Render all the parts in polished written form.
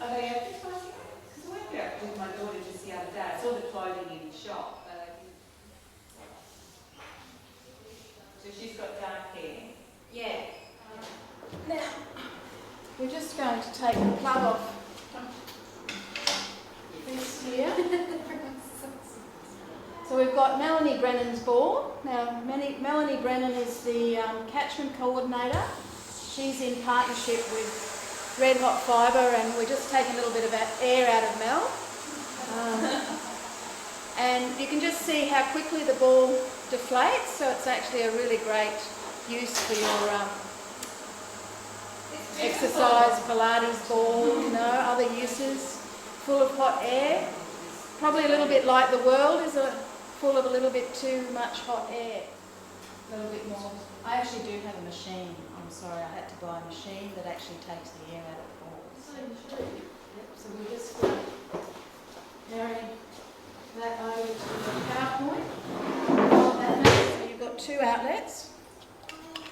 Are they advertising it? Because I went there with my daughter just the other day. I saw the clothing in the shop. So she's got dark hair. Yeah. Now, we're just going to take the plug off this here. So we've got Melanie Brennan's ball. Now, Melanie Brennan is the catchment coordinator. She's in partnership with Red Hot Fibre, and we're just taking a little bit of air out of Mel. And you can just see how quickly the ball deflates, so it's actually a really great use for your exercise, Pilates ball, you know, other uses, full of hot air. Probably a little bit like the world is full of a little bit too much hot air. A little bit more. I actually do have a machine. I'm sorry, I had to buy a machine that actually takes the air out of balls. Yep, so we're just carrying that over to the PowerPoint. So you've got two outlets.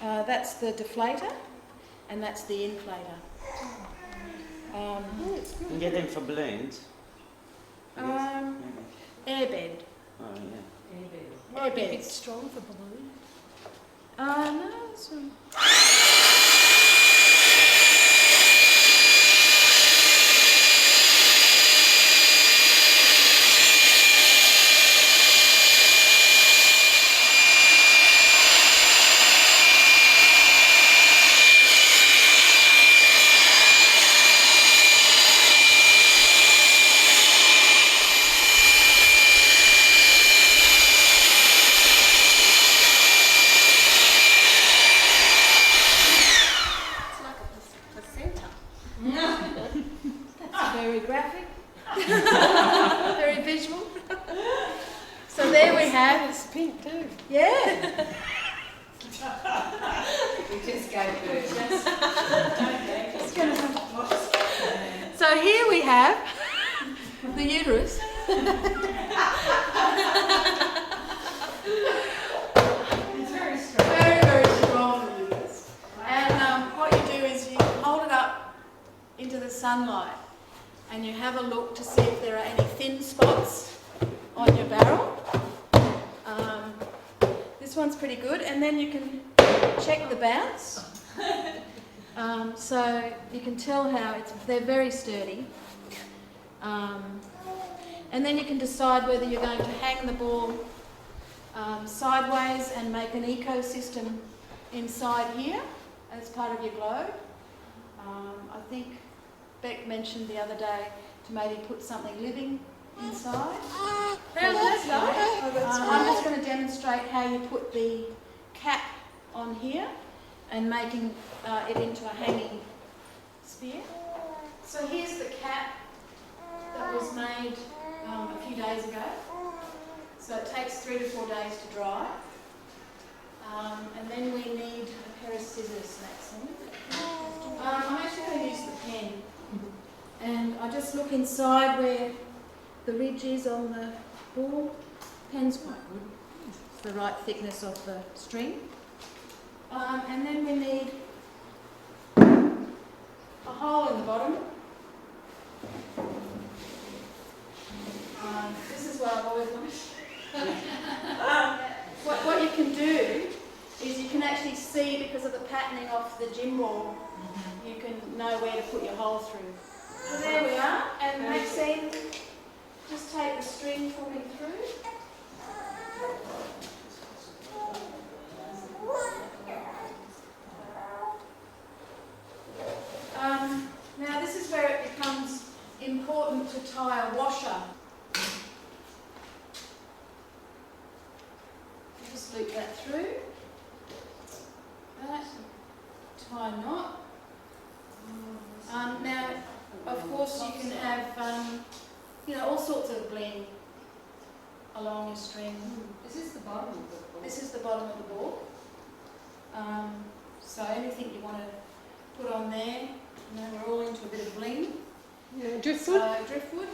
That's the deflator, and that's the inflator. You can get them for balloons. Airbed. Oh, yeah. Airbed. A bit strong for balloon. No, it's very graphic, very visual. So there we have. It's pink too. Yeah. We just go through. So here we have the uterus. It's very strong. Very, very strong uterus. And what you do is you hold it up into the sunlight, and you have a look to see if there are any thin spots on your barrel. This one's pretty good, and then you can check the bounce. So you can tell how they're very sturdy. And then you can decide whether you're going to hang the ball sideways and make an ecosystem inside here as part of your globe. I think Beck mentioned the other day to maybe put something living inside. I'm just going to demonstrate how you put the cap on here and making it into a hanging sphere. So here's the cap that was made a few days ago. So it takes 3 to 4 days to dry. And then we need a pair of scissors next. I'm actually going to use the pen. And I just look inside where the ridge is on the ball. Pen's quite good. It's the right thickness of the string. And then we need a hole in the bottom. This is what I've always wanted. What you can do is you can actually see, because of the patterning off the gym ball, you can know where to put your hole through. So there we are, and Maxine, just take the string pulling through. Now this is where it becomes important to tie a washer. Just loop that through. That, tie a knot. Now, of course, you can have, all sorts of bling along your string. Is this the bottom of the ball? This is the bottom of the ball. So anything you want to put on there, we're all into a bit of bling. Yeah, driftwood. Driftwood.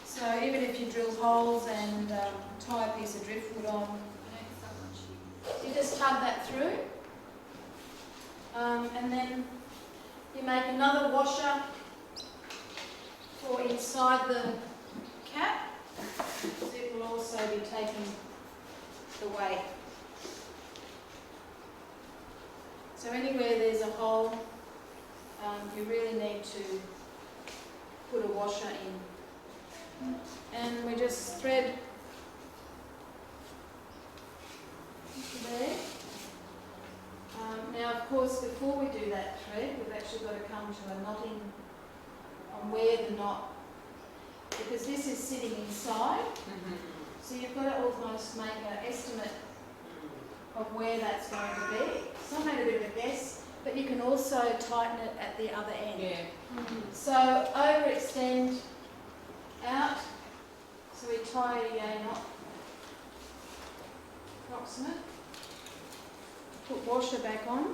So even if you drill holes and tie a piece of driftwood on, you just tug that through. And then You make another washer for inside the cap. It will also be taking the weight. So anywhere there's a hole, you really need to put a washer in. And we just thread there. Now of course before we do that thread, we've actually got to come to a knotting on where the knot, because this is sitting inside, so you've got to almost make an estimate of where that's going to be. Some made a bit of a guess, but you can also tighten it at the other end. Yeah. So overextend out, so we tie a knot approximate. Put washer back on.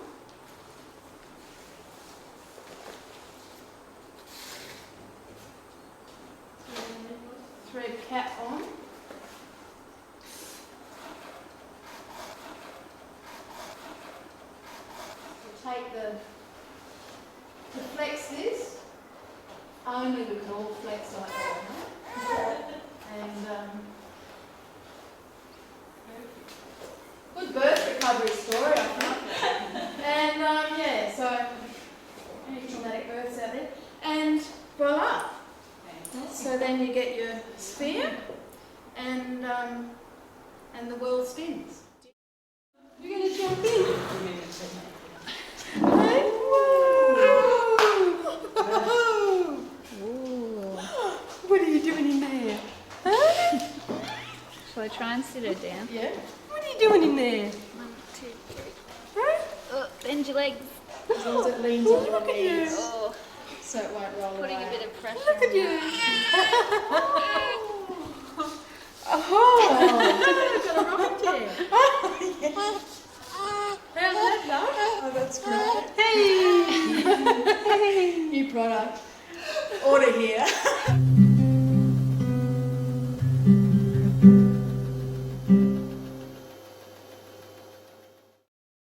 Thread cap on. We'll take to flex this, only we can all flex like that. And good birth recovery story, I think. And yeah, so any traumatic births out there. And voila. So then you get your sphere, and the world spins. You're going to jump in. Hey, whoa! What are you doing in there? Huh? Shall I try and sit her down? Yeah. What are you doing in there? 1, 2, 3. Bend your legs. As long as it leans on your Look at you. knees, Oh, so it won't roll putting away. a bit of pressure. Look at on you. Oh, got a rocking chair. How's that, though? Oh, that's great. Hey! New product. Order here.